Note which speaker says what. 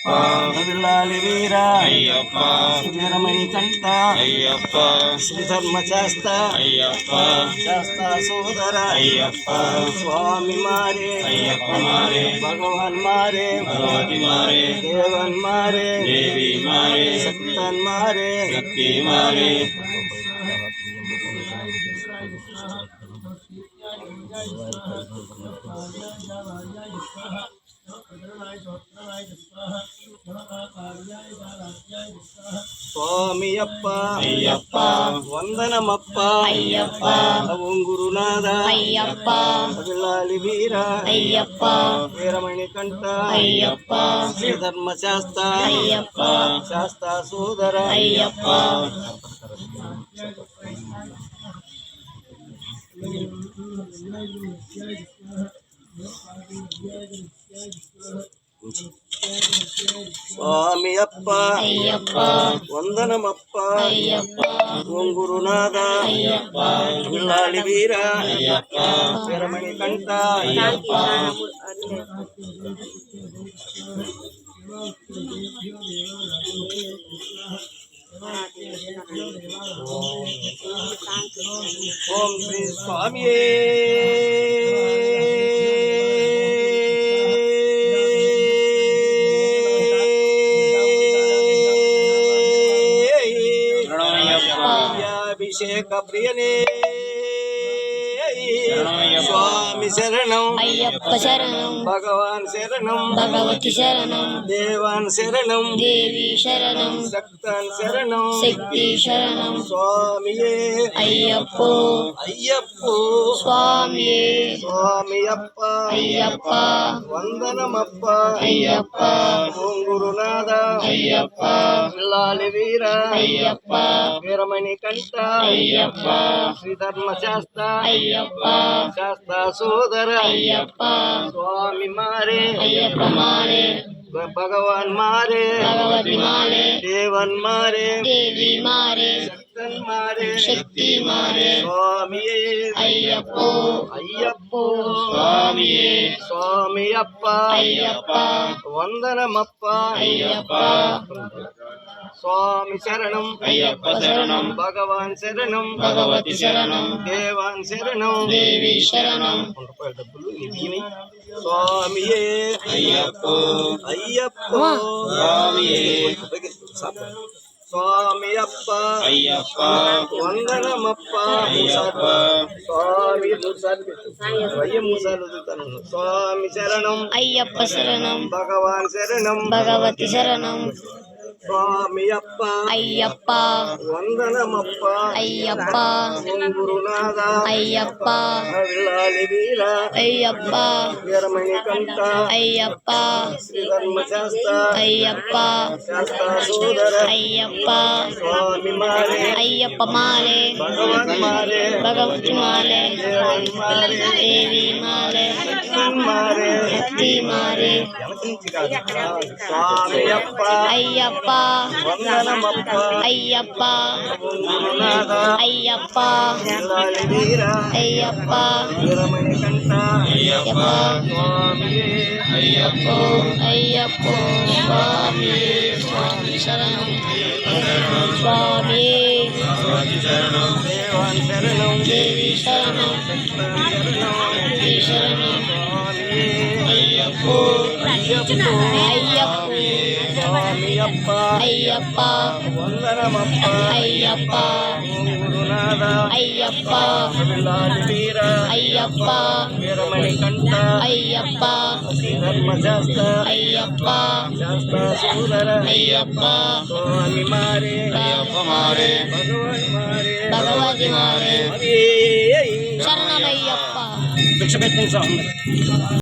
Speaker 1: అవిలాలి వీర
Speaker 2: అయ్యప్ప
Speaker 1: వీరమణి కంట
Speaker 2: అయ్యప్ప
Speaker 1: శ్రీ ధర్మ శాస్త్ర
Speaker 2: అయ్యప్ప
Speaker 1: శాస్త్ర సోదర
Speaker 2: అయ్యప్ప
Speaker 1: స్వామి మారే
Speaker 2: అయ్యప్ప మారే
Speaker 1: భగవాన్ మారే
Speaker 2: భగవతి మారే
Speaker 1: దేవన్ మారే
Speaker 2: దేవి మారే
Speaker 1: శక్తన్ మారే
Speaker 2: శక్తి మారే
Speaker 1: స్వామి అప్ప
Speaker 2: అయ్యప్ప
Speaker 1: వందనమప్ప
Speaker 2: అయ్యప్ప
Speaker 1: ఓం గురునాథ
Speaker 2: అయ్యప్ప
Speaker 1: అవిలాలి వీర
Speaker 2: అయ్యప్ప
Speaker 1: వీరమణి కంట
Speaker 2: అయ్యప్ప
Speaker 1: శ్రీ ధర్మ శాస్త్ర
Speaker 2: అయ్యప్ప
Speaker 1: శాస్త్ర సోదర
Speaker 2: అయ్యప్ప
Speaker 1: స్వామి అప్ప
Speaker 2: అయ్యప్ప
Speaker 1: వందనమప్ప
Speaker 2: అయ్యప్ప
Speaker 1: ఓం గురునాథ
Speaker 2: అయ్యప్ప
Speaker 1: అవిలాలి వీర
Speaker 2: అయ్యప్ప
Speaker 1: వీరమణి కంట
Speaker 2: అయ్యప్ప
Speaker 1: ఓం శ్రీ స్వామి అభిషేక ప్రియనే స్వామి శరణం
Speaker 2: అయ్యప్ప శరణం
Speaker 1: భగవాన్ శరణం
Speaker 2: భగవతి శరణం
Speaker 1: దేవాన్ శరణం
Speaker 2: దేవి శరణం
Speaker 1: శక్తాన్ శరణం
Speaker 2: శక్తి శరణం
Speaker 1: స్వామియే
Speaker 2: అయ్యప్పో
Speaker 1: అయ్యప్పో
Speaker 2: స్వామియే
Speaker 1: స్వామి అప్ప
Speaker 2: అయ్యప్ప
Speaker 1: వందనమప్ప
Speaker 2: అయ్యప్ప
Speaker 1: ఓం గురునాథ
Speaker 2: అయ్యప్ప
Speaker 1: పిల్లాలి వీర
Speaker 2: అయ్యప్ప
Speaker 1: వీరమణి కంట
Speaker 2: అయ్యప్ప
Speaker 1: శ్రీ ధర్మ శాస్త్ర
Speaker 2: అయ్యప్ప
Speaker 1: శాస్త్ర సోదర
Speaker 2: అయ్యప్ప
Speaker 1: స్వామి మారే
Speaker 2: అయ్యప్ప మారే
Speaker 1: భగవాన్ మారే
Speaker 2: భగవతి మారే
Speaker 1: దేవన్ మారే
Speaker 2: దేవి మారే
Speaker 1: శక్తన్ మారే
Speaker 2: శక్తి మారే
Speaker 1: స్వామియే
Speaker 2: అయ్యప్పో
Speaker 1: అయ్యప్పో
Speaker 2: స్వామియే
Speaker 1: స్వామి అప్ప
Speaker 2: అయ్యప్ప
Speaker 1: వందనమప్ప
Speaker 2: అయ్యప్ప
Speaker 1: స్వామి శరణం
Speaker 2: అయ్యప్ప శరణం
Speaker 1: భగవాన్ శరణం
Speaker 2: భగవతి శరణం
Speaker 1: దేవాన్ శరణం
Speaker 2: దేవి శరణం
Speaker 1: డబ్బులు నిధిని స్వామియే
Speaker 2: అయ్యప్పో
Speaker 1: అయ్యప్పో
Speaker 2: స్వామియే
Speaker 1: స్వామి అప్ప
Speaker 2: అయ్యప్ప
Speaker 1: వందనమప్ప
Speaker 2: అయ్యప్ప
Speaker 1: స్వామి స్వామి శరణం
Speaker 2: అయ్యప్ప శరణం
Speaker 1: భగవాన్ శరణం
Speaker 2: భగవతి శరణం
Speaker 1: స్వామి అప్ప
Speaker 2: అయ్యప్ప
Speaker 1: వందనమప్ప
Speaker 2: అయ్యప్ప
Speaker 1: ఓం గురునాథ
Speaker 2: అయ్యప్ప
Speaker 1: అవిలాలి వీర
Speaker 2: అయ్యప్ప
Speaker 1: వీరమణి కంట
Speaker 2: అయ్యప్ప
Speaker 1: శ్రీ ధర్మ శాస్త్ర
Speaker 2: అయ్యప్ప
Speaker 1: శాస్త్ర సోదర
Speaker 2: అయ్యప్ప
Speaker 1: స్వామి మారే
Speaker 2: అయ్యప్ప మారే
Speaker 1: భగవాన్ మారే
Speaker 2: భగవతి మారే
Speaker 1: దేవన్ మారే
Speaker 2: దేవి మారే
Speaker 1: శక్తన్ మారే
Speaker 2: శక్తి మారే
Speaker 1: స్వామి అప్ప
Speaker 2: అయ్యప్ప
Speaker 1: వందనమప్ప
Speaker 2: అయ్యప్ప
Speaker 1: ఓం గురునాథ
Speaker 2: అయ్యప్ప
Speaker 1: అవిలాలి వీర
Speaker 2: అయ్యప్ప
Speaker 1: వీరమణి కంట
Speaker 2: అయ్యప్ప
Speaker 1: స్వామియే
Speaker 2: అయ్యప్ప అయ్యప్ప స్వామి స్వామి శరణం స్వామి
Speaker 1: దేవాన్ శరణం
Speaker 2: దేవి శరణం శక్తి శరణం అయ్యప్ప అయ్యప్ప
Speaker 1: స్వామి అప్ప
Speaker 2: అయ్యప్ప
Speaker 1: వందనమప్ప
Speaker 2: అయ్యప్ప
Speaker 1: ఓం గురునాథ
Speaker 2: అయ్యప్ప
Speaker 1: అవిలాలి వీర
Speaker 2: అయ్యప్ప
Speaker 1: వీరమణి కంట
Speaker 2: అయ్యప్ప
Speaker 1: శ్రీ ధర్మ శాస్త్ర
Speaker 2: అయ్యప్ప
Speaker 1: శాస్త్ర సోదర
Speaker 2: అయ్యప్ప
Speaker 1: స్వామి మారే
Speaker 2: అయ్యప్ప మారే
Speaker 1: భగవాన్ మారే
Speaker 2: భగవతి మారే
Speaker 1: హరి
Speaker 2: శరణమయ్యప్ప
Speaker 1: భిక్ష పెట్టండి స్వామి